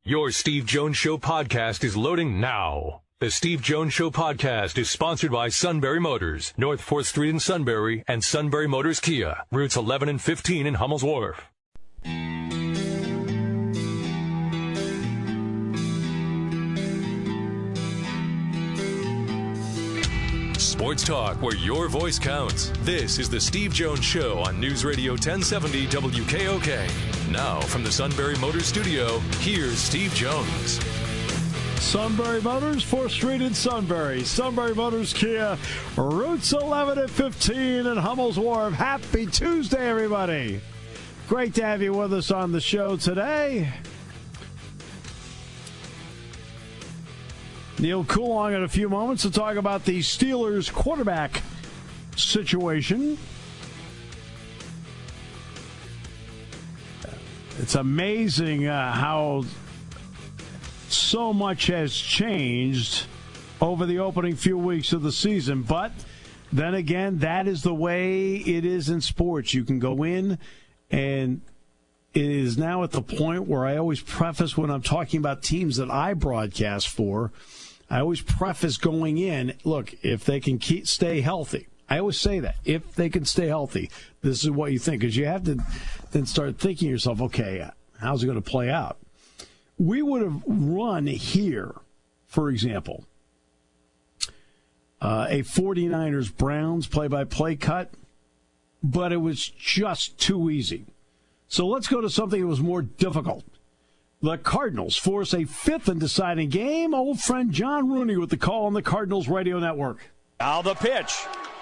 Your Steve Jones Show podcast is loading now. The Steve Jones Show podcast is sponsored by Sunbury Motors, North 4th Street in Sunbury, and Sunbury Motors Kia, routes 11 and 15 in Hummel's Wharf. Sports talk where your voice counts. This is the Steve Jones Show on News Radio 1070 WKOK. Now, from the Sunbury Motors studio, here's Steve Jones. Sunbury Motors, 4th Street in Sunbury. Sunbury Motors Kia, routes 11 and 15 in Hummel's Wharf. Happy Tuesday, everybody. Great to have you with us on the show today. Neal Coolong in a few moments to talk about the Steelers quarterback situation. It's amazing how so much has changed over the opening few weeks of the season. But then again, that is the way it is in sports. You can go in, and it is now at the point where I always preface when I'm talking about teams that I broadcast for, I always preface going in, look, if they can stay healthy. I always say that. If they can stay healthy, this is what you think. Because you have to then start thinking to yourself, okay, how's it going to play out? We would have run here, for example, a 49ers-Browns play-by-play cut, but it was just too easy. So let's go to something that was more difficult. The Cardinals force a fifth and deciding game. Old friend John Rooney with the call on the Cardinals radio network. Now the pitch.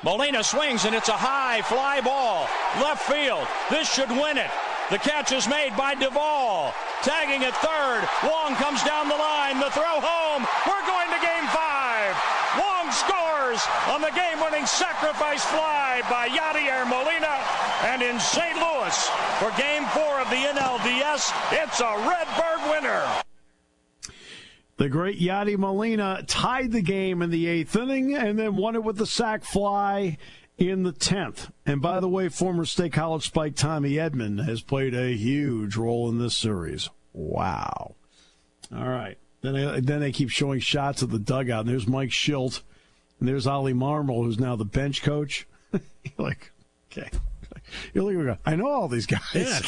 Molina swings, and it's a high fly ball. Left field. This should win it. The catch is made by Duvall. Tagging at third. Wong comes down the line. The throw home. We're going to Game 5. Wong scores on the game-winning sacrifice fly by Yadier Molina. And in St. Louis, for Game 4 of the NLDS, it's a Redbird winner. The great Yadi Molina tied the game in the 8th inning and then won it with the sac fly in the 10th. And by the way, former State College Spike Tommy Edmond has played a huge role in this series. Wow. All right. Then they keep showing shots of the dugout. And there's Mike Schilt. And there's Ollie Marmol, who's now the bench coach. You're like, okay. You're like, I know all these guys. Yeah.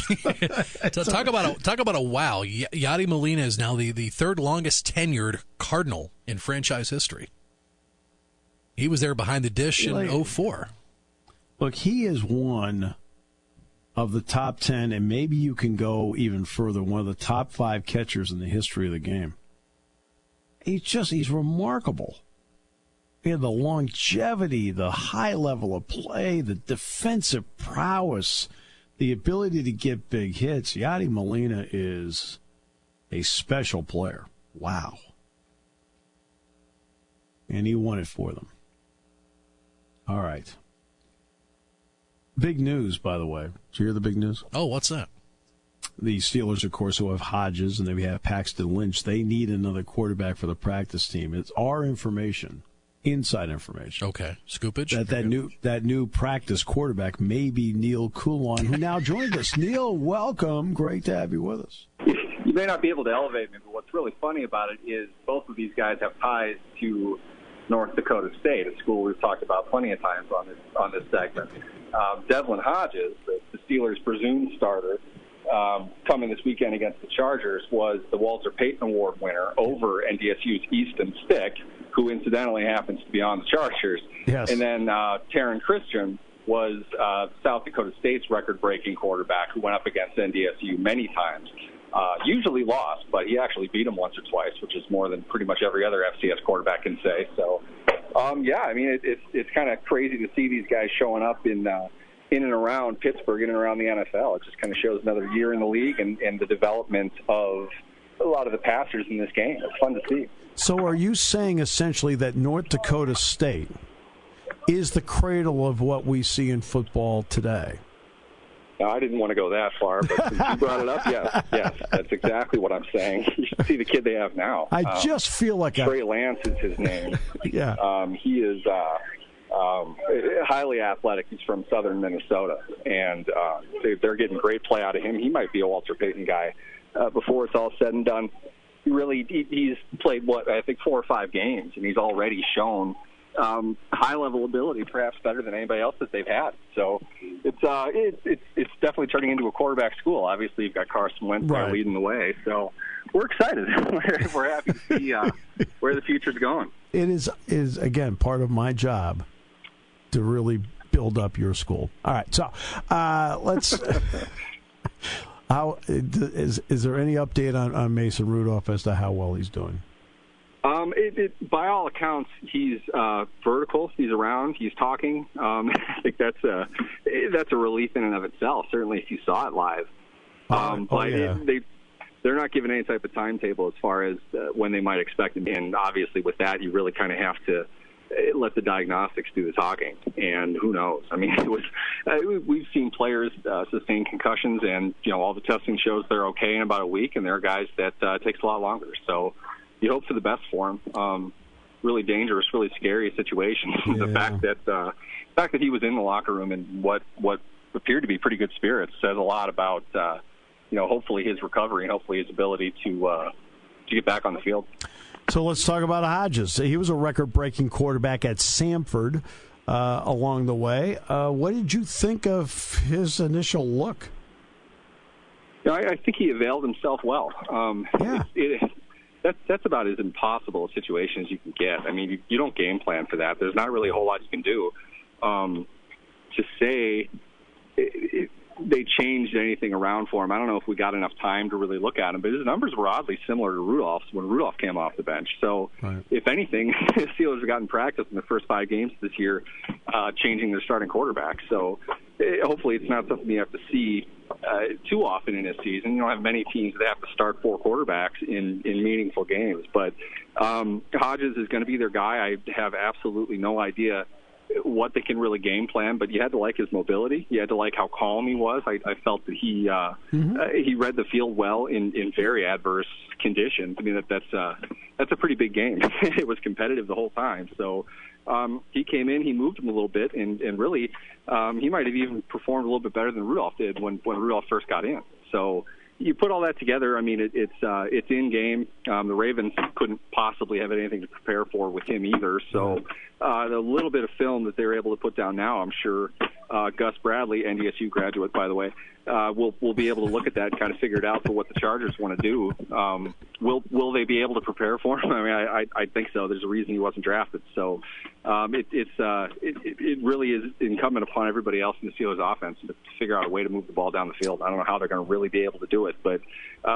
So talk about a wow. Yadi Molina is now the third longest tenured Cardinal in franchise history. He was there behind the dish in 2004. Look, he is one of the top 10, and maybe you can go even further, one of the top 5 catchers in the history of the game. He's remarkable. He had the longevity, the high level of play, the defensive prowess, the ability to get big hits. Yadi Molina is a special player. Wow. And he won it for them. All right. Big news, by the way. Did you hear the big news? Oh, what's that? The Steelers, of course, who have Hodges and they have Paxton Lynch, they need another quarterback for the practice team. It's our information. Inside information. Okay, scoopage. That new practice quarterback may be Neal Coolong, who now joined us. Neal, welcome. Great to have you with us. You may not be able to elevate me, but what's really funny about it is both of these guys have ties to North Dakota State, a school we've talked about plenty of times on this segment. Devlin Hodges, the Steelers' presumed starter, coming this weekend against the Chargers, was the Walter Payton Award winner over NDSU's Easton Stick, who incidentally happens to be on the Chargers. Yes. And then Taryn Christian was South Dakota State's record-breaking quarterback who went up against NDSU many times. Usually lost, but he actually beat him once or twice, which is more than pretty much every other FCS quarterback can say. So, yeah, I mean, it's kind of crazy to see these guys showing up in and around Pittsburgh, in and around the NFL. It just kind of shows another year in the league and the development of a lot of the passers in this game. It's fun to see. So are you saying essentially that North Dakota State is the cradle of what we see in football today? I didn't want to go that far, but since you brought it up, yes, that's exactly what I'm saying. You should see the kid they have now. I just feel like Trey Lance is his name. Yeah. He is highly athletic. He's from southern Minnesota, and they're getting great play out of him. He might be a Walter Payton guy before it's all said and done. he's played, I think 4 or 5 games, and he's already shown high-level ability, perhaps better than anybody else that they've had. So it's definitely turning into a quarterback school. Obviously, you've got Carson Wentz leading the way. So we're excited. We're happy to see where the future's going. It is again part of my job to really build up your school. All right, so let's. How is there any update on Mason Rudolph as to how well he's doing? By all accounts, he's vertical. He's around. He's talking. I think that's a relief in and of itself. Certainly, if you saw it live. They're not giving any type of timetable as far as when they might expect him. And obviously, with that, you really kind of have to let the diagnostics do the talking. And who knows? I mean, we've seen players sustain concussions, and all the testing shows they're okay in about a week, and there are guys that takes a lot longer. So you hope for the best for him. Really dangerous, really scary situation. The fact that he was in the locker room and what appeared to be pretty good spirits says a lot about hopefully his recovery and hopefully his ability to get back on the field. So let's talk about Hodges. He was a record-breaking quarterback at Samford along the way. What did you think of his initial look? I think he availed himself well. That's about as impossible a situation as you can get. I mean, you don't game plan for that. There's not really a whole lot you can do. To say they changed anything around for him, I don't know if we got enough time to really look at him, but his numbers were oddly similar to Rudolph's when Rudolph came off the bench. So if anything, the Steelers have gotten practice in the first 5 games this year changing their starting quarterback. So hopefully it's not something you have to see too often in a season. You don't have many teams that have to start 4 quarterbacks in meaningful games. But Hodges is going to be their guy. I have absolutely no idea what they can really game plan, but you had to like his mobility. You had to like how calm he was. I felt that he read the field well in very adverse conditions. I mean, that's a pretty big game. It was competitive the whole time. So he came in, he moved him a little bit, and really he might have even performed a little bit better than Rudolph did when Rudolph first got in. So you put all that together, I mean, it's in game. The Ravens couldn't possibly have anything to prepare for with him either. So the little bit of film that they're able to put down now, I'm sure Gus Bradley, NDSU graduate, by the way, will be able to look at that and kind of figure it out for what the Chargers want to do. Will they be able to prepare for him? I mean, I think so. There's a reason he wasn't drafted. So it really is incumbent upon everybody else in the Steelers offense to figure out a way to move the ball down the field. I don't know how they're going to really be able to do it, but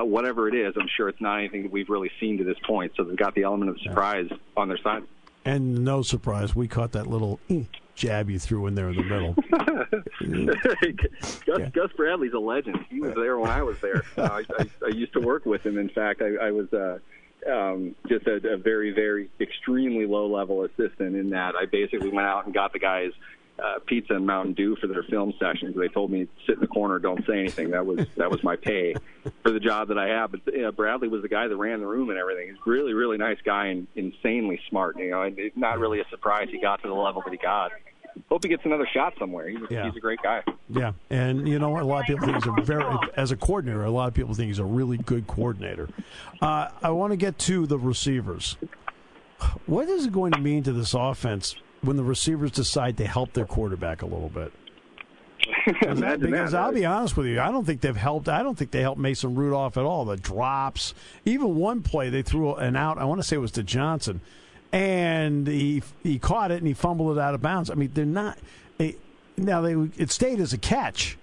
whatever it is, I'm sure it's not anything that we've really seen to this point. So they've got the element of surprise on their side. And no surprise, we caught that little jab you threw in there in the middle. Gus Bradley's a legend. He was there when I was there. I used to work with him. In fact, I was just a very, very extremely low-level assistant in that I basically went out and got the guys pizza and Mountain Dew for their film sessions. They told me, sit in the corner, don't say anything. That was my pay for the job that I had. But Bradley was the guy that ran the room and everything. He's a really, really nice guy and insanely smart. It's not really a surprise he got to the level that he got. Hope he gets another shot somewhere. He's a great guy. Yeah, and a lot of people think he's as a coordinator, a lot of people think he's a really good coordinator. I want to get to the receivers. What is it going to mean to this offense when the receivers decide to help their quarterback a little bit? Because I'll be honest with you, I don't think they helped Mason Rudolph at all. The drops, even one play they threw an out. I want to say it was to Johnson, and he caught it and he fumbled it out of bounds. I mean, they're not. It stayed as a catch,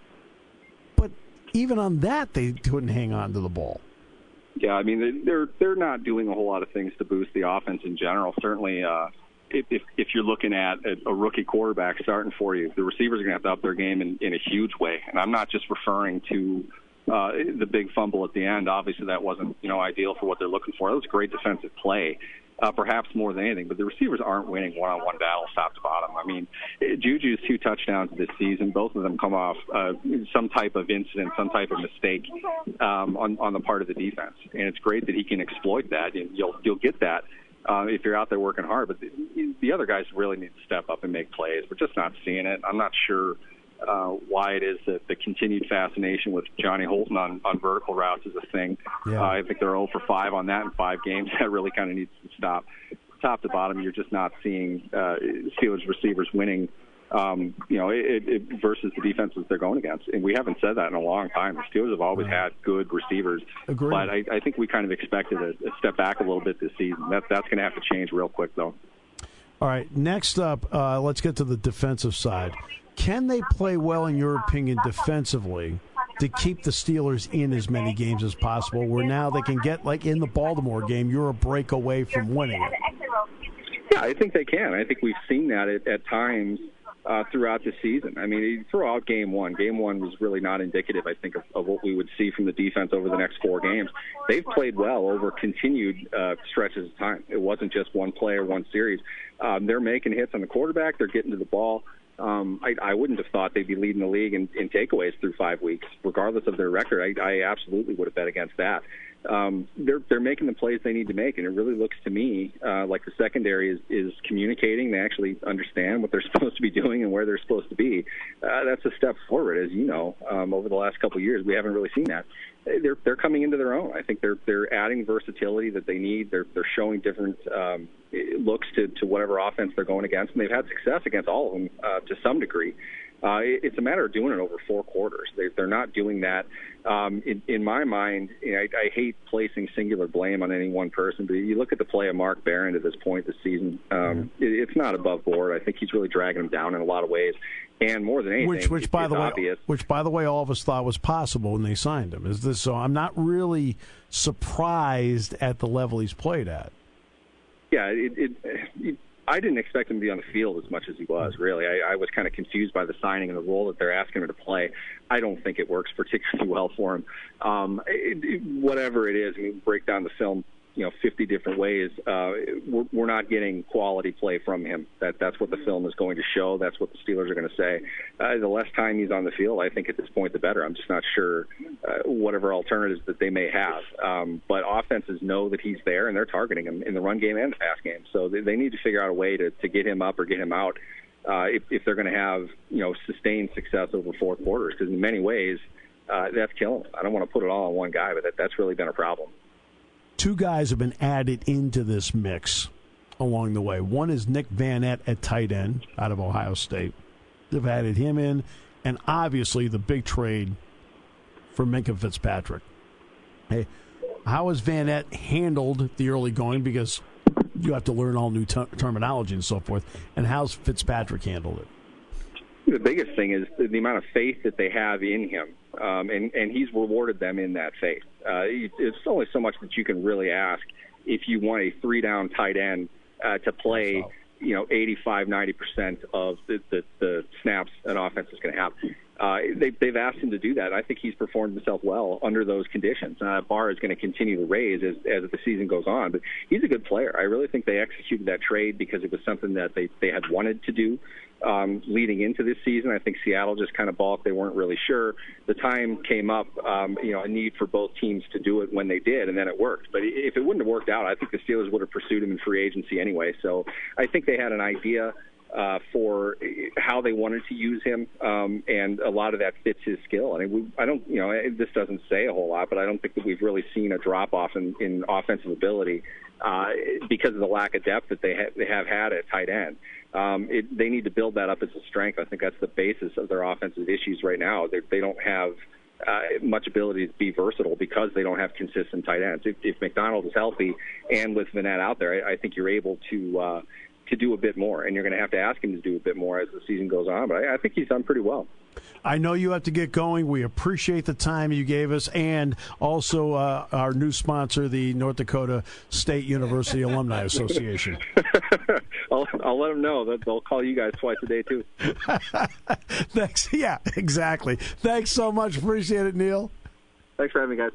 but even on that they couldn't hang on to the ball. Yeah, I mean they're not doing a whole lot of things to boost the offense in general. Certainly. If you're looking at a rookie quarterback starting for you, the receivers are going to have to up their game in a huge way. And I'm not just referring to the big fumble at the end. Obviously, that wasn't ideal for what they're looking for. That was a great defensive play, perhaps more than anything. But the receivers aren't winning one-on-one battles top to bottom. I mean, Juju's 2 touchdowns this season, both of them come off some type of incident, some type of mistake on the part of the defense. And it's great that he can exploit that, and you'll get that. If you're out there working hard. But the other guys really need to step up and make plays. We're just not seeing it. I'm not sure why it is that the continued fascination with Johnny Holton on vertical routes is a thing. Yeah. I think they're 0 for 5 on that in 5 games. That really kind of needs to stop. Top to bottom, you're just not seeing Steelers receivers winning, versus the defenses they're going against. And we haven't said that in a long time. The Steelers have always had good receivers. Agreed. But I think we kind of expected a step back a little bit this season. That's going to have to change real quick, though. All right, next up, let's get to the defensive side. Can they play well, in your opinion, defensively to keep the Steelers in as many games as possible, where now they can get, like in the Baltimore game, you're a break away from winning it? Yeah, I think they can. I think we've seen that at times throughout the season. I mean, you throw out game one. Game one was really not indicative, I think, of what we would see from the defense over the next 4 games. They've played well over continued stretches of time. It wasn't just one play or one series. They're making hits on the quarterback. They're getting to the ball. I wouldn't have thought they'd be leading the league in takeaways through 5 weeks, regardless of their record. I absolutely would have bet against that. They're making the plays they need to make, and it really looks to me like the secondary is communicating. They actually understand what they're supposed to be doing and where they're supposed to be. That's a step forward, as you know. Over the last couple of years, we haven't really seen that. They're coming into their own. I think they're adding versatility that they need. They're showing different looks to whatever offense they're going against, and they've had success against all of them to some degree. It's a matter of doing it over 4 quarters. They're not doing that. In my mind, I hate placing singular blame on any one person, but you look at the play of Mark Barron to this point this season, it's not above board. I think he's really dragging him down in a lot of ways. And more than anything, which by the way, all of us thought was possible when they signed him. So I'm not really surprised at the level he's played at. Yeah, I didn't expect him to be on the field as much as he was, really. I was kind of confused by the signing and the role that they're asking him to play. I don't think it works particularly well for him. Whatever it is, break down the film 50 different ways. We're not getting quality play from him. That's what the film is going to show. That's what the Steelers are going to say. The less time he's on the field, I think at this point, the better. I'm just not sure whatever alternatives that they may have. But offenses know that he's there, and they're targeting him in the run game and the pass game. So they need to figure out a way to get him up or get him out if they're going to have sustained success over 4 quarters. Because in many ways, that's killing them. I don't want to put it all on one guy, but that's really been a problem. 2 guys have been added into this mix along the way. One is Nick Vanette at tight end out of Ohio State. They've added him in, and obviously the big trade for Minkah Fitzpatrick. Hey, how has Vanette handled the early going? Because you have to learn all new terminology and so forth. And how's Fitzpatrick handled it? The biggest thing is the amount of faith that they have in him, and he's rewarded them in that faith. It's only so much that you can really ask if you want a 3-down tight end to play, 85-90% of the snaps an offense is going to have. They've asked him to do that. I think he's performed himself well under those conditions. Bar is going to continue to raise as the season goes on, but he's a good player. I really think they executed that trade because it was something that they had wanted to do. Leading into this season, I think Seattle just kind of balked. They weren't really sure. The time came up, a need for both teams to do it when they did, and then it worked. But if it wouldn't have worked out, I think the Steelers would have pursued him in free agency anyway. So I think they had an idea for how they wanted to use him, and a lot of that fits his skill. I mean, this doesn't say a whole lot, but I don't think that we've really seen a drop-off in offensive ability because of the lack of depth that they have had at tight end. They need to build that up as a strength. I think that's the basis of their offensive issues right now. They don't have much ability to be versatile because they don't have consistent tight ends. If McDonald is healthy and with Vanette out there, I think you're able to do a bit more, and you're going to have to ask him to do a bit more as the season goes on. But I think he's done pretty well. I know you have to get going. We appreciate the time you gave us, and also our new sponsor, the North Dakota State University Alumni Association. I'll let them know that they'll call you guys twice a day, too. Thanks. Yeah, exactly. Thanks so much. Appreciate it, Neal. Thanks for having me, guys.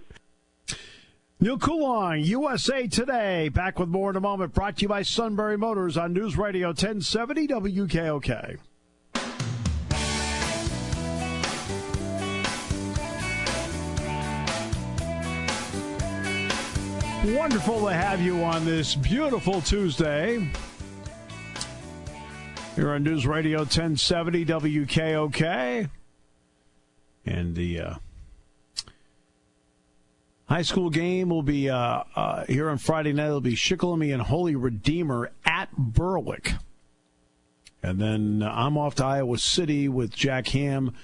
Neal Coolong, USA Today. Back with more in a moment. Brought to you by Sunbury Motors on News Radio 1070 WKOK. Wonderful to have you on this beautiful Tuesday. Here on News Radio 1070 WKOK. And the high school game will be here on Friday night. It'll be Shikellamy and Holy Redeemer at Berwick. And then I'm off to Iowa City with Jack Ham,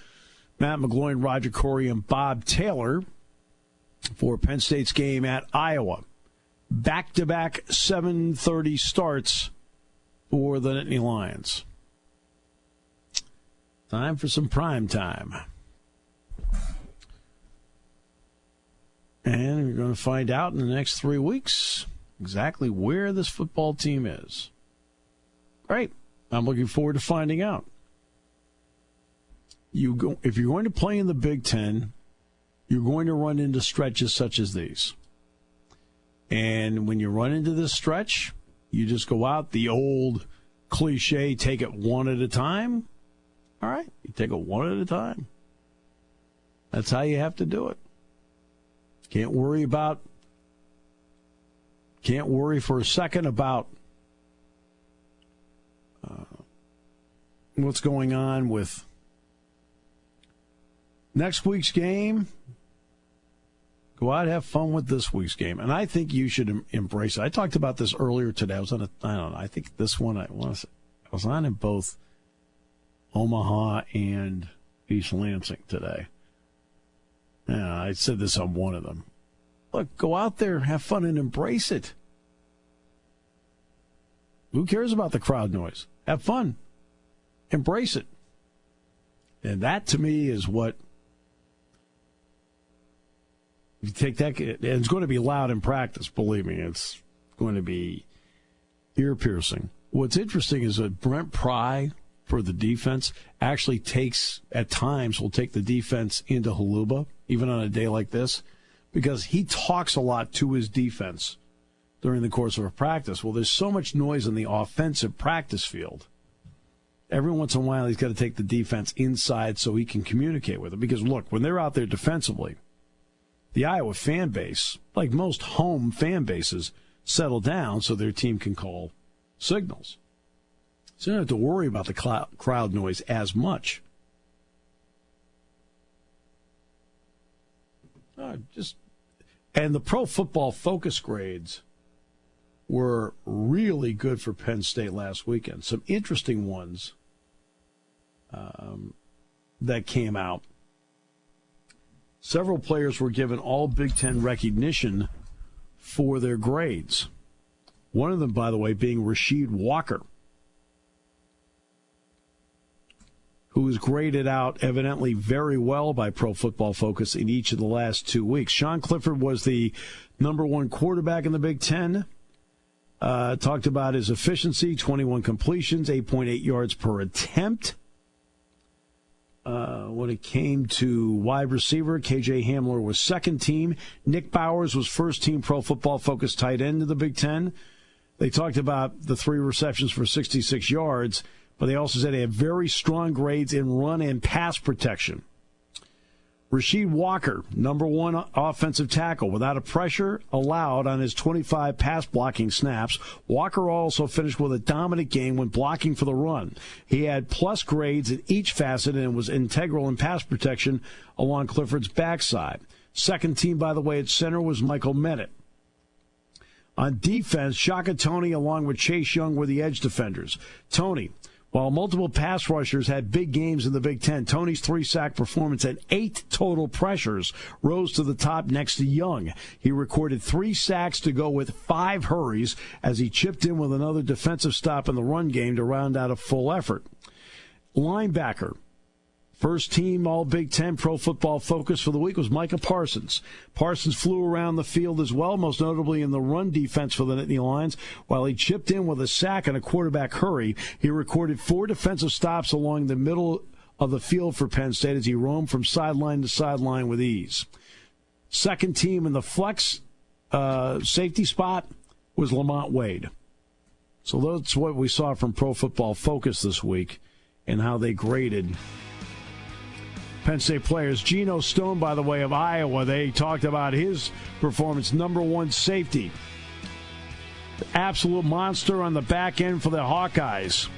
Matt McGloin, Roger Corey, and Bob Taylor for Penn State's game at Iowa. Back-to-back 7:30 starts for the Nittany Lions. Time for some prime time. And we're going to find out in the next 3 weeks exactly where this football team is. Great. I'm looking forward to finding out. If you're going to play in the Big Ten, you're going to run into stretches such as these. And when you run into this stretch, you just go out the old cliche, take it one at a time. All right, you take it one at a time. That's how you have to do it. Can't worry for a second about what's going on with next week's game. Go out and have fun with this week's game. And I think you should embrace it. I talked about this earlier today. I was on I think this one, I was on in both Omaha and East Lansing today. Yeah, I said this on one of them. Look, go out there, have fun, and embrace it. Who cares about the crowd noise? Have fun. Embrace it. And that, to me, is what you take that. It's going to be loud in practice, believe me. It's going to be ear-piercing. What's interesting is that Brent Pry, for the defense, actually will take the defense into Haluba, even on a day like this, because he talks a lot to his defense during the course of a practice. Well, there's so much noise in the offensive practice field. Every once in a while, he's got to take the defense inside so he can communicate with it. Because, look, when they're out there defensively, the Iowa fan base, like most home fan bases, settle down so their team can call signals. So you don't have to worry about the crowd noise as much. And the Pro Football Focus grades were really good for Penn State last weekend. Some interesting ones that came out. Several players were given all Big Ten recognition for their grades. One of them, by the way, being Rasheed Walker, who was graded out evidently very well by Pro Football Focus in each of the last 2 weeks. Sean Clifford was the number one quarterback in the Big Ten. Talked about his efficiency, 21 completions, 8.8 yards per attempt. When it came to wide receiver, KJ Hamler was second team. Nick Bowers was first team Pro Football Focus tight end of the Big Ten. They talked about the 3 receptions for 66 yards, but they also said they had very strong grades in run and pass protection. Rasheed Walker, number one offensive tackle, without a pressure allowed on his 25 pass blocking snaps. Walker also finished with a dominant game when blocking for the run. He had plus grades in each facet and was integral in pass protection along Clifford's backside. Second team, by the way, at center was Michael Menet. On defense, Shaka Toney along with Chase Young were the edge defenders. Toney, while multiple pass rushers had big games in the Big Ten, Toney's 3-sack performance and 8 total pressures rose to the top next to Young. He recorded 3 sacks to go with 5 hurries as he chipped in with another defensive stop in the run game to round out a full effort. Linebacker, first team all Big Ten Pro Football Focus for the week was Micah Parsons. Parsons flew around the field as well, most notably in the run defense for the Nittany Lions. While he chipped in with a sack and a quarterback hurry, he recorded 4 defensive stops along the middle of the field for Penn State as he roamed from sideline to sideline with ease. Second team in the flex safety spot was Lamont Wade. So that's what we saw from Pro Football Focus this week and how they graded Penn State players. Geno Stone, by the way, of Iowa, they talked about his performance. Number one safety. Absolute monster on the back end for the Hawkeyes.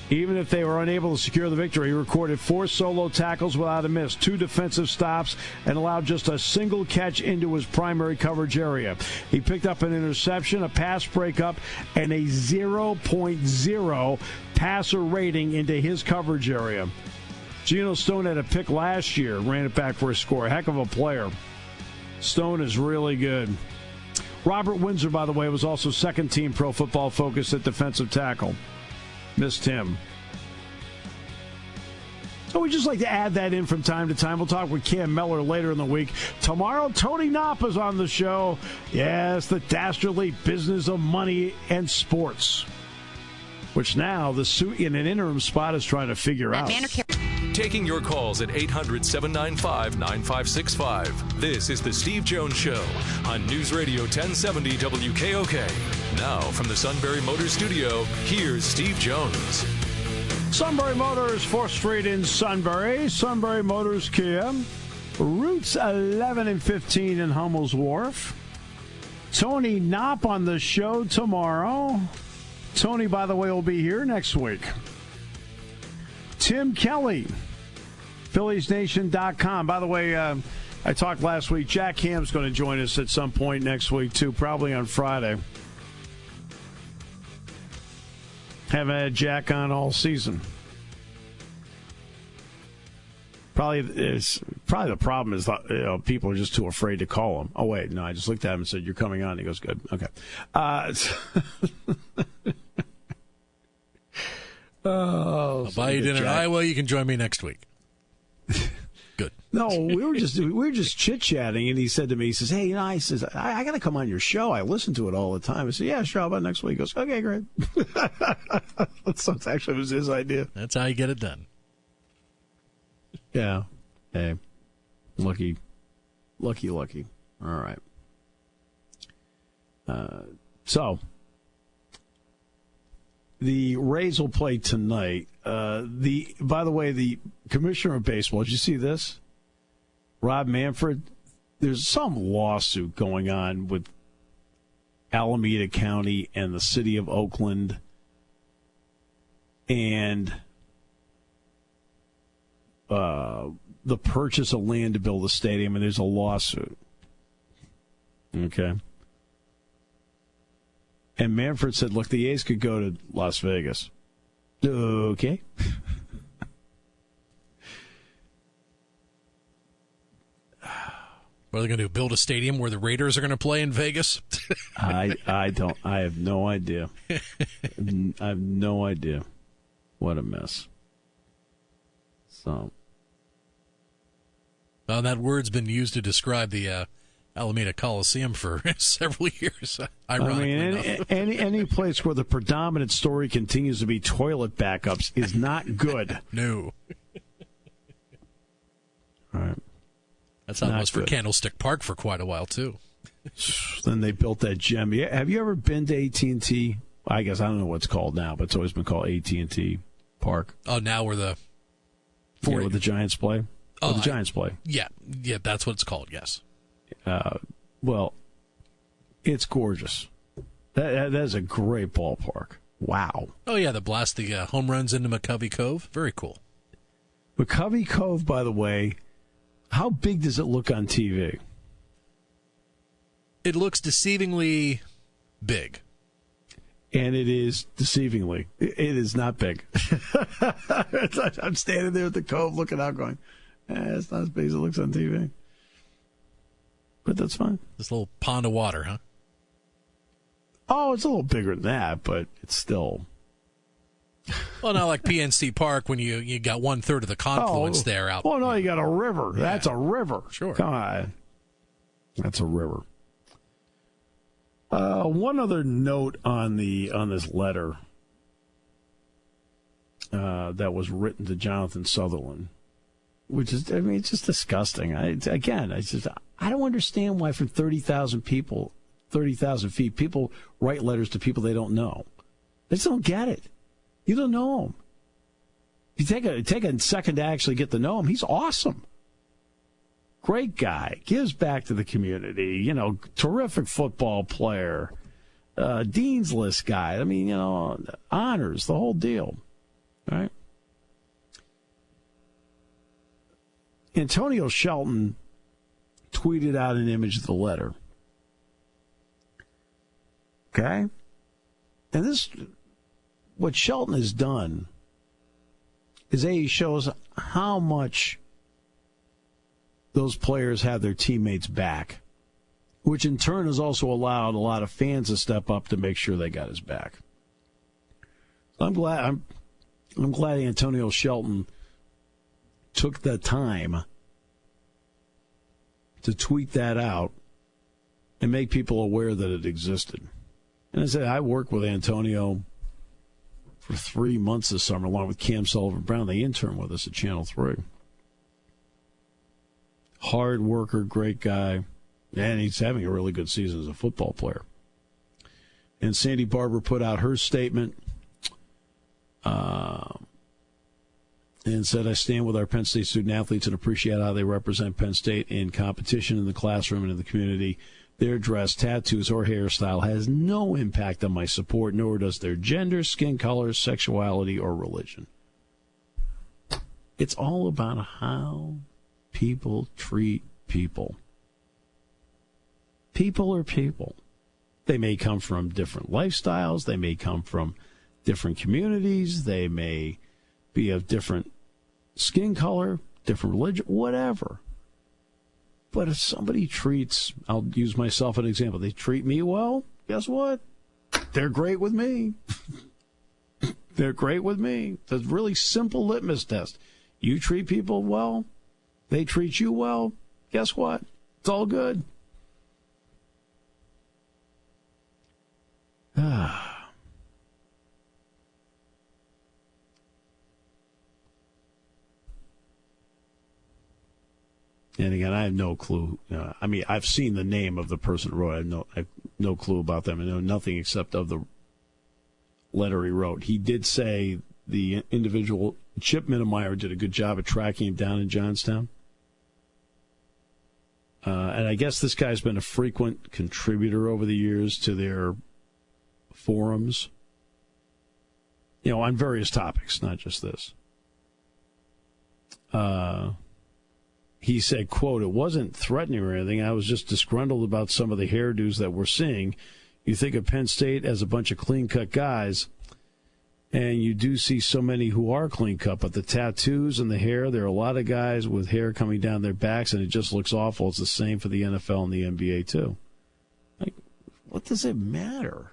Even if they were unable to secure the victory, he recorded 4 solo tackles without a miss, 2 defensive stops, and allowed just a single catch into his primary coverage area. He picked up an interception, a pass breakup, and a 0.0 passer rating into his coverage area. Geno Stone had a pick last year, ran it back for a score. Heck of a player. Stone is really good. Robert Windsor, by the way, was also second-team Pro Football Focus at defensive tackle. Missed him. So we just like to add that in from time to time. We'll talk with Cam Miller later in the week. Tomorrow, Tony Napa's on the show. Yes, the dastardly business of money and sports, which now the suit in an interim spot is trying to figure out. Taking your calls at 800-795-9565. This is the Steve Jones Show on News Radio 1070 WKOK. Now, from the Sunbury Motors Studio, here's Steve Jones. Sunbury Motors, 4th Street in Sunbury. Sunbury Motors Kia. Routes 11 and 15 in Hummel's Wharf. Tony Knopp on the show tomorrow. Tony, by the way, will be here next week. Tim Kelly, PhilliesNation.com. By the way, I talked last week. Jack Ham's going to join us at some point next week, too, probably on Friday. Haven't had Jack on all season. Probably the problem is that, people are just too afraid to call him. Oh, wait, no, I just looked at him and said, "You're coming on." He goes, "Good, okay." I'll buy you dinner in Iowa. You can join me next week. Good. No, we were just chit-chatting, and he said to me, he says, "Hey, I got to come on your show. I listen to it all the time." I said, "Yeah, sure. How about next week?" He goes, "Okay, great." So it actually was his idea. That's how you get it done. Yeah. Hey, lucky. All right. So the Rays will play tonight. By the way, the commissioner of baseball, did you see this? Rob Manfred, there's some lawsuit going on with Alameda County and the city of Oakland and the purchase of land to build a stadium, and there's a lawsuit. Okay. And Manfred said, look, the A's could go to Las Vegas. Okay. What are they going to do? Build a stadium where the Raiders are going to play in Vegas? I have no idea. I have no idea. What a mess. So. Well, that word's been used to describe the Alameda Coliseum for several years. Ironically, any place where the predominant story continues to be toilet backups is not good. No. All right. That's how it was for Candlestick Park for quite a while, too. Then they built that gem. Have you ever been to AT&T? I guess I don't know what it's called now, but it's always been called AT&T Park. Oh, now where the where the Giants play? Oh, the Giants play. Yeah, that's what it's called, yes. Well, it's gorgeous. That is a great ballpark. Wow. Oh, yeah, the blast the home runs into McCovey Cove. Very cool. McCovey Cove, by the way, how big does it look on TV? It looks deceivingly big. And it is deceivingly. It is not big. I'm standing there at the Cove looking out going, it's not as big as it looks on TV. But that's fine. This little pond of water, huh? Oh, it's a little bigger than that, but it's still... Well, not like PNC Park when you got 1/3 of the confluence there out. Oh, no, you got a river. Yeah. That's a river. Sure. Come on. That's a river. One other note on this letter that was written to Jonathan Sutherland, which is, it's just disgusting. I don't understand why from 30,000 feet, people write letters to people they don't know. They just don't get it. You don't know him. You take a second to actually get to know him. He's awesome. Great guy. Gives back to the community. Terrific football player. Dean's List guy. Honors, the whole deal. All right. Antonio Shelton tweeted out an image of the letter. Okay? And this, what Shelton has done is he shows how much those players have their teammates back, which in turn has also allowed a lot of fans to step up to make sure they got his back. I'm glad Antonio Shelton took the time to tweet that out and make people aware that it existed. And I said, I worked with Antonio for 3 months this summer, along with Cam Sullivan-Brown. They interned with us at Channel 3. Hard worker, great guy, and he's having a really good season as a football player. And Sandy Barber put out her statement and said, I stand with our Penn State student-athletes and appreciate how they represent Penn State in competition in the classroom and in the community. Their dress, tattoos, or hairstyle has no impact on my support, nor does their gender, skin color, sexuality, or religion. It's all about how people treat people. People are people. They may come from different lifestyles. They may come from different communities. They may be of different skin color, different religion, whatever. But if somebody treats, I'll use myself as an example, they treat me well, guess what? They're great with me. They're great with me. It's a really simple litmus test. You treat people well, they treat you well, guess what? It's all good. And again, I have no clue. I mean, I've seen the name of the person who wrote it. I have no clue about them. I know nothing except of the letter he wrote. He did say the individual, Chip Mittemeyer, did a good job of tracking him down in Johnstown. And I guess this guy's been a frequent contributor over the years to their forums, on various topics, not just this. He said, quote, it wasn't threatening or anything. I was just disgruntled about some of the hairdos that we're seeing. You think of Penn State as a bunch of clean-cut guys, and you do see so many who are clean-cut, but the tattoos and the hair, there are a lot of guys with hair coming down their backs, and it just looks awful. It's the same for the NFL and the NBA, too. Like, what does it matter?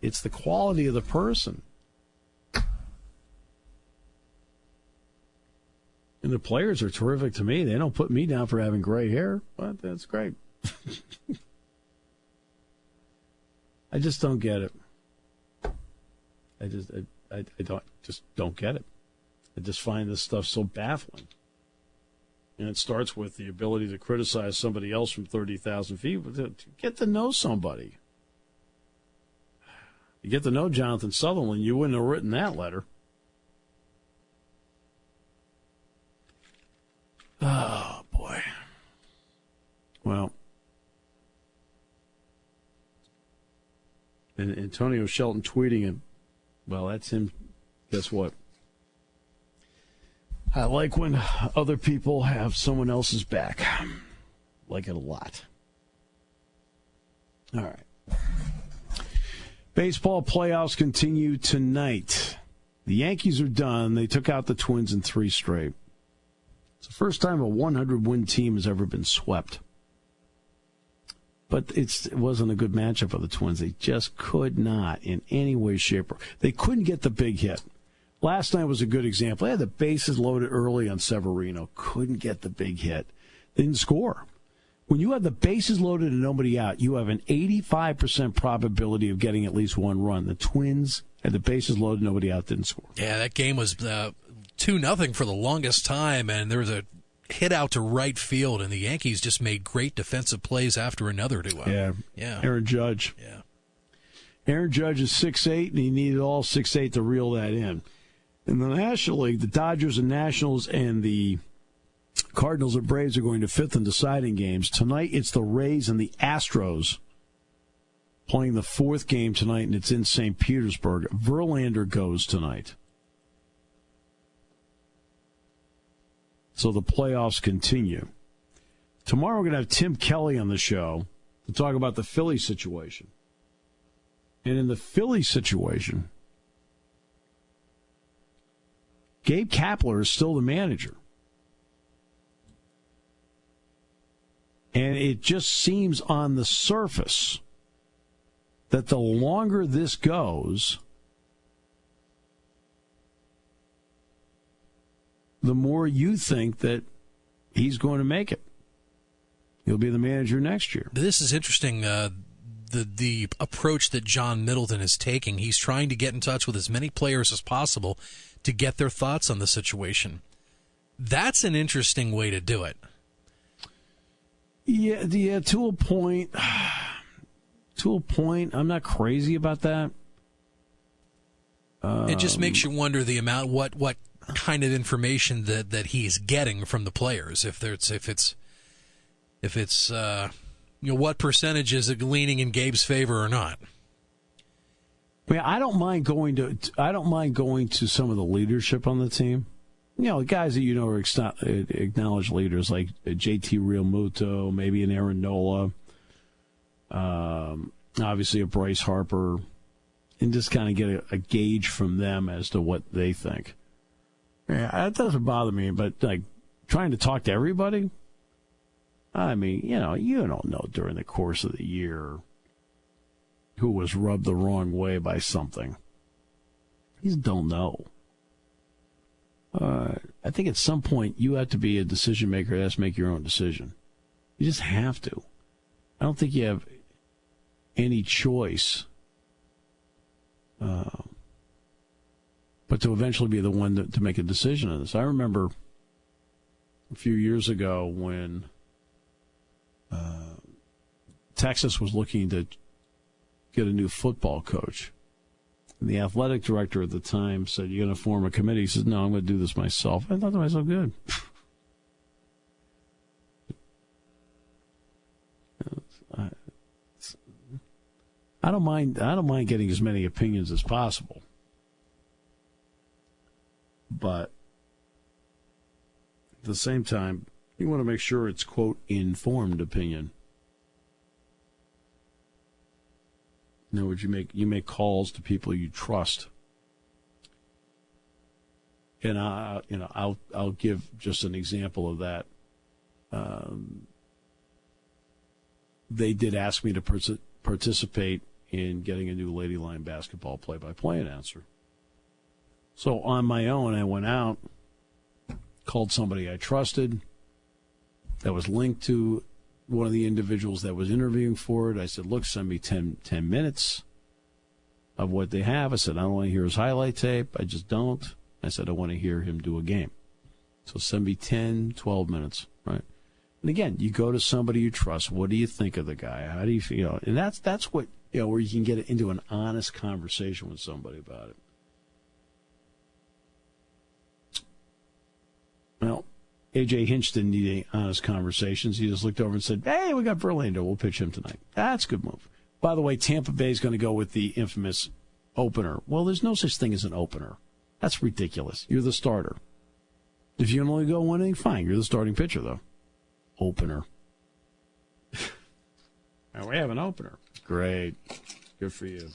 It's the quality of the person. And the players are terrific to me. They don't put me down for having gray hair, but that's great. I just don't get it. I don't get it. I just find this stuff so baffling. And it starts with the ability to criticize somebody else from 30,000 feet, to get to know somebody. You get to know Jonathan Sutherland, you wouldn't have written that letter. Oh, boy. Well, and Antonio Shelton tweeting him, well, that's him. Guess what? I like when other people have someone else's back. Like it a lot. All right. Baseball playoffs continue tonight. The Yankees are done. They took out the Twins in 3 straight. It's the first time a 100-win team has ever been swept. But it wasn't a good matchup for the Twins. They just could not, in any way, shape, or they couldn't get the big hit. Last night was a good example. They had the bases loaded early on Severino. Couldn't get the big hit. They didn't score. When you have the bases loaded and nobody out, you have an 85% probability of getting at least one run. The Twins had the bases loaded, nobody out, didn't score. Yeah, that game was 2-0 for the longest time, and there was a hit out to right field, and the Yankees just made great defensive plays after another to yeah. Aaron Judge. Yeah. Aaron Judge is 6'8", and he needed all 6'8" to reel that in. In the National League, the Dodgers and Nationals and the Cardinals and Braves are going to 5th and deciding games. Tonight, it's the Rays and the Astros playing the fourth game tonight, and it's in St. Petersburg. Verlander goes tonight. So the playoffs continue. Tomorrow we're going to have Tim Kelly on the show to talk about the Philly situation. And in the Philly situation, Gabe Kapler is still the manager. And it just seems on the surface that the longer this goes, the more you think that he's going to make it. He'll be the manager next year. This is interesting, the approach that John Middleton is taking. He's trying to get in touch with as many players as possible to get their thoughts on the situation. That's an interesting way to do it. Yeah, to a point. I'm not crazy about that. It just makes you wonder the amount, what kind of information that he's getting from the players. If it's what percentage is it leaning in Gabe's favor or not? I mean, I don't mind going to some of the leadership on the team. Guys that are acknowledged leaders like JT Realmuto, maybe an Aaron Nola, obviously a Bryce Harper, and just kind of get a gauge from them as to what they think. Yeah, that doesn't bother me, but like trying to talk to everybody, I mean, you don't know during the course of the year who was rubbed the wrong way by something. You just don't know. I think at some point you have to be a decision maker that has to make your own decision. You just have to. I don't think you have any choice but to eventually be the one to make a decision on this. I remember a few years ago when Texas was looking to get a new football coach. And the athletic director at the time said, "You're going to form a committee?" He says, "No, I'm going to do this myself." I thought to myself, good. I don't mind getting as many opinions as possible. But at the same time, you want to make sure it's, quote, informed opinion. In other words, you make calls to people you trust. And I'll give just an example of that. They did ask me to participate in getting a new Lady Lion basketball play-by-play announcer. So on my own, I went out, called somebody I trusted that was linked to one of the individuals that was interviewing for it. I said, "Look, send me 10 minutes of what they have." I said, "I don't want to hear his highlight tape. I just don't." I said, "I want to hear him do a game." So send me 10, 12 minutes, right? And again, you go to somebody you trust. What do you think of the guy? How do you feel? And that's what, where you can get into an honest conversation with somebody about it. Well, A.J. Hinch didn't need any honest conversations. He just looked over and said, "Hey, we got Verlander. We'll pitch him tonight." That's a good move. By the way, Tampa Bay is going to go with the infamous opener. Well, there's no such thing as an opener. That's ridiculous. You're the starter. If you can only go one inning, fine. You're the starting pitcher, though. Opener. Now we have an opener. Great. Good for you.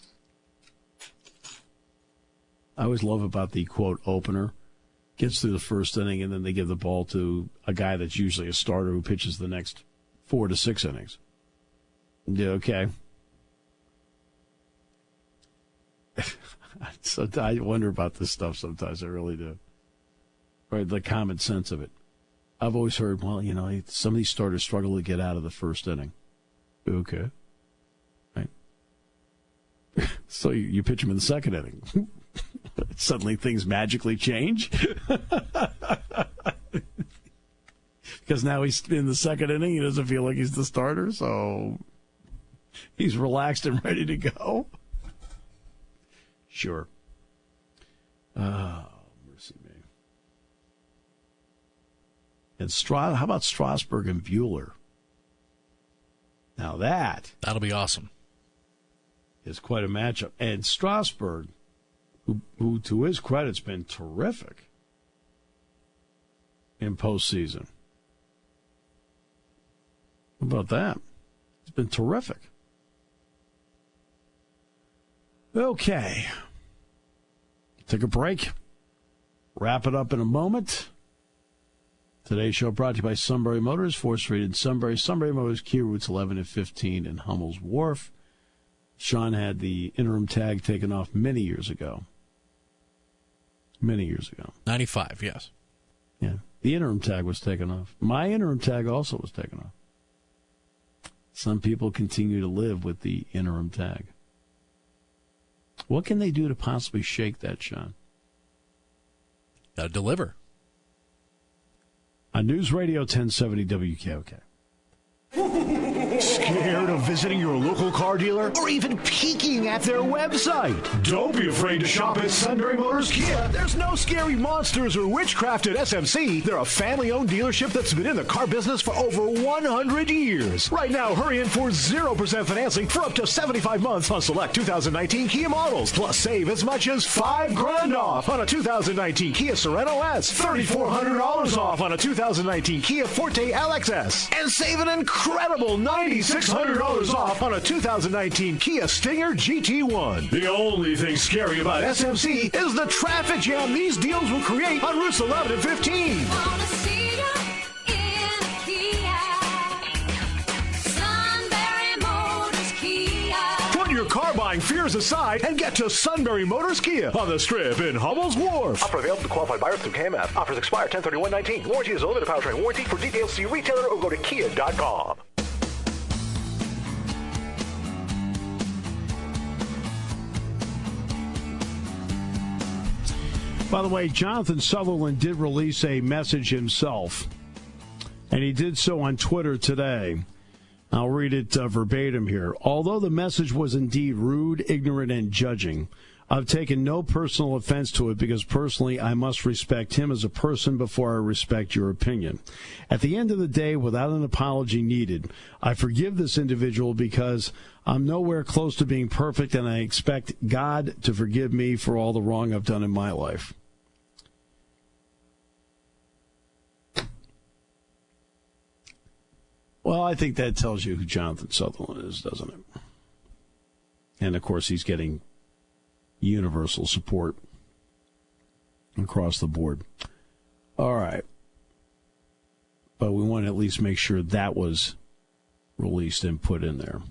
I always love about the, quote, opener. Gets through the first inning, and then they give the ball to a guy that's usually a starter who pitches the next 4 to 6 innings. Yeah, okay. So I wonder about this stuff sometimes. I really do. Or the common sense of it. I've always heard, well, some of these starters struggle to get out of the first inning. Okay. Right. So you pitch them in the second inning. Suddenly things magically change. Because now he's in the second inning. He doesn't feel like he's the starter, so he's relaxed and ready to go. Sure. Oh, mercy me. And how about Strasburg and Buehler? Now that'll be awesome. is quite a matchup. And Strasburg, who to his credit, has been terrific in postseason. How about that? It's been terrific. Okay. Take a break. Wrap it up in a moment. Today's show brought to you by Sunbury Motors, 4th Street in Sunbury. Sunbury Motors, Kia routes 11 and 15 in Hummel's Wharf. Sean had the interim tag taken off many years ago. 95, yes. Yeah. The interim tag was taken off. My interim tag also was taken off. Some people continue to live with the interim tag. What can they do to possibly shake that, Sean? Got to deliver. On News Radio 1070 WKOK. Scared of visiting your local car dealer or even peeking at their website? Don't be afraid to shop at Sunbury Motors Kia. There's no scary monsters or witchcraft at SMC. They're a family-owned dealership that's been in the car business for over 100 years. Right now, hurry in for 0% financing for up to 75 months on select 2019 Kia models. Plus, save as much as $5,000 off on a 2019 Kia Sorento S, $3,400 off on a 2019 Kia Forte LXS, and save an incredible $9,600 off on a 2019 Kia Stinger GT1. The only thing scary about SMC is the traffic jam these deals will create on routes 11 and 15. Put your car buying fears aside and get to Sunbury Motors Kia on the Strip in Hummel's Wharf. Offer available to qualified buyers through KMF. Offers expire 10/31/19. Warranty is a limited powertrain warranty. For details, see retailer or go to kia.com. By the way, Jonathan Sutherland did release a message himself, and he did so on Twitter today. I'll read it verbatim here. Although the message was indeed rude, ignorant, and judging, I've taken no personal offense to it because personally I must respect him as a person before I respect your opinion. At the end of the day, without an apology needed, I forgive this individual because I'm nowhere close to being perfect, and I expect God to forgive me for all the wrong I've done in my life. Well, I think that tells you who Jonathan Sutherland is, doesn't it? And, of course, he's getting universal support across the board. All right. But we want to at least make sure that was released and put in there.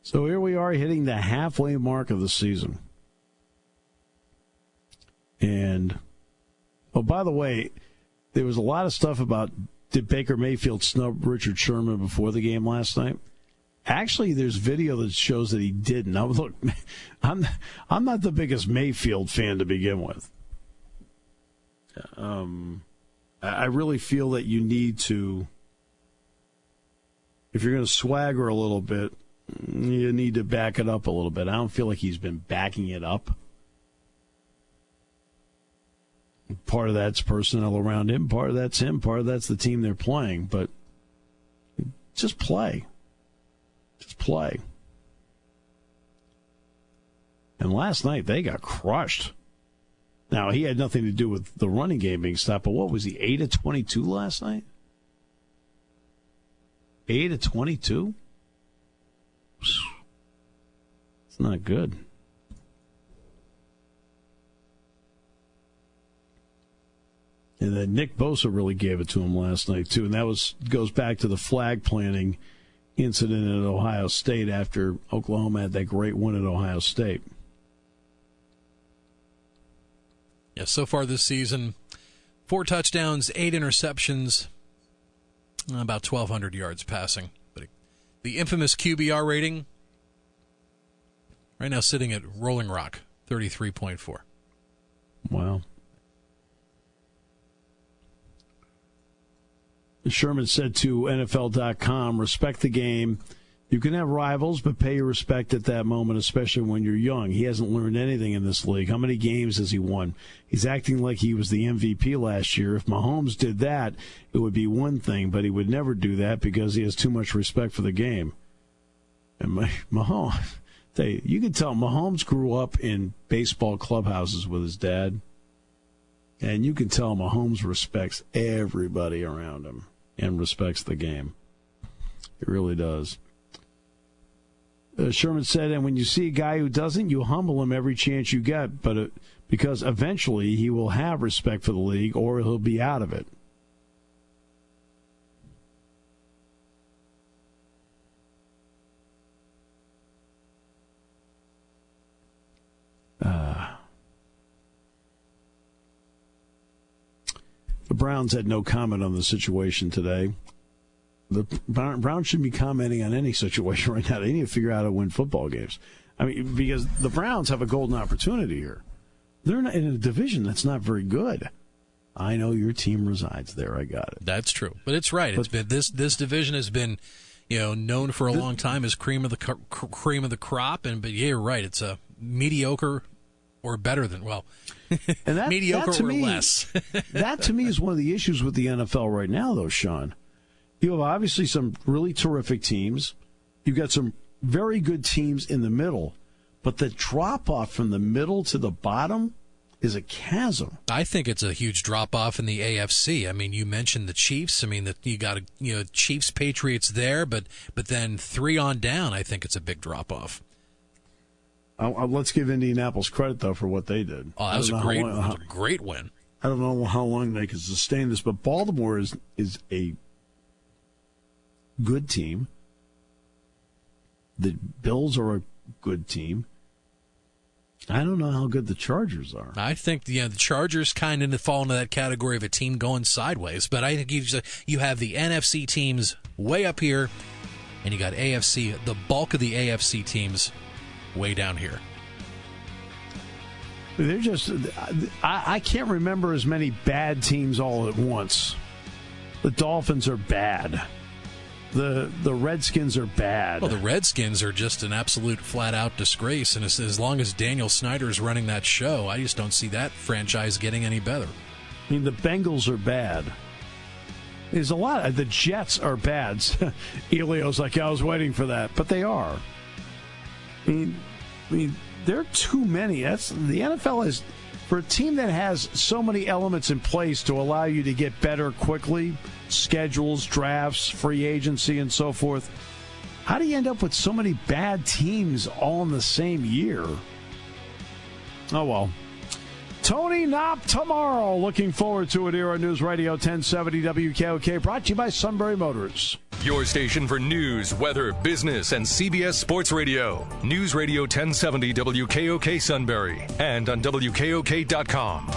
So here we are hitting the halfway mark of the season. And... oh, by the way, there was a lot of stuff about did Baker Mayfield snub Richard Sherman before the game last night. Actually, there's video that shows that he didn't. Now, look, I'm not the biggest Mayfield fan to begin with. I really feel that you need to, if you're going to swagger a little bit, you need to back it up a little bit. I don't feel like he's been backing it up. Part of that's personnel around him. Part of that's him. Part of that's the team they're playing. But just play. Just play. And last night, they got crushed. Now, he had nothing to do with the running game being stopped, but what was he, 8 of 22 last night? 8 of 22? It's not good. And then Nick Bosa really gave it to him last night, too. And that goes back to the flag planting incident at Ohio State after Oklahoma had that great win at Ohio State. Yeah, so far this season, 4 touchdowns, 8 interceptions, about 1,200 yards passing. But the infamous QBR rating, right now sitting at Rolling Rock, 33.4. Wow. Sherman said to NFL.com, respect the game, You can have rivals, but pay your respect at that moment, especially when you're young. He hasn't learned anything in this league. How many games has he won? He's acting like he was the MVP last year. If Mahomes did that, it would be one thing, but he would never do that because he has too much respect for the game. And Mahomes, you can tell Mahomes grew up in baseball clubhouses with his dad, and you can tell Mahomes respects everybody around him and respects the game. He really does. Sherman said, and when you see a guy who doesn't, you humble him every chance you get, but because eventually he will have respect for the league or he'll be out of it. The Browns had no comment on the situation today. The Browns shouldn't be commenting on any situation right now. They need to figure out how to win football games. I mean, because the Browns have a golden opportunity here. They're not in a division that's not very good. I know your team resides there. I got it. That's true, but it's right. It's been this division has been, known for a long time as cream of the crop. But yeah, you're right. It's a mediocre or better than and mediocre or less. That to me is one of the issues with the NFL right now, though, Sean. You have obviously some really terrific teams. You've got some very good teams in the middle. But the drop-off from the middle to the bottom is a chasm. I think it's a huge drop-off in the AFC. I mean, you mentioned the Chiefs. I mean, that you got Chiefs, Patriots there, but then 3 on down, I think it's a big drop-off. Let's give Indianapolis credit, though, for what they did. Oh, that was a great win. I don't know how long they can sustain this, but Baltimore is a good team. The Bills are a good team. I don't know how good the Chargers are. I think the Chargers kind of fall into that category of a team going sideways. But I think you have the NFC teams way up here, and you got AFC, the bulk of the AFC teams way down here. They're just, I can't remember as many bad teams all at once. The Dolphins are bad. The Redskins are bad. Well, the Redskins are just an absolute flat-out disgrace, and as long as Daniel Snyder's running that show, I just don't see that franchise getting any better. I mean, the Bengals are bad. There's a lot. The Jets are bad. Elio's like, I was waiting for that, but they are. I mean, there are too many. The NFL is, for a team that has so many elements in place to allow you to get better quickly, schedules, drafts, free agency, and so forth, how do you end up with so many bad teams all in the same year? Oh, well. Tony Knopp tomorrow. Looking forward to it here on News Radio 1070 WKOK, brought to you by Sunbury Motors. Your station for news, weather, business, and CBS Sports Radio. News Radio 1070 WKOK Sunbury and on WKOK.com.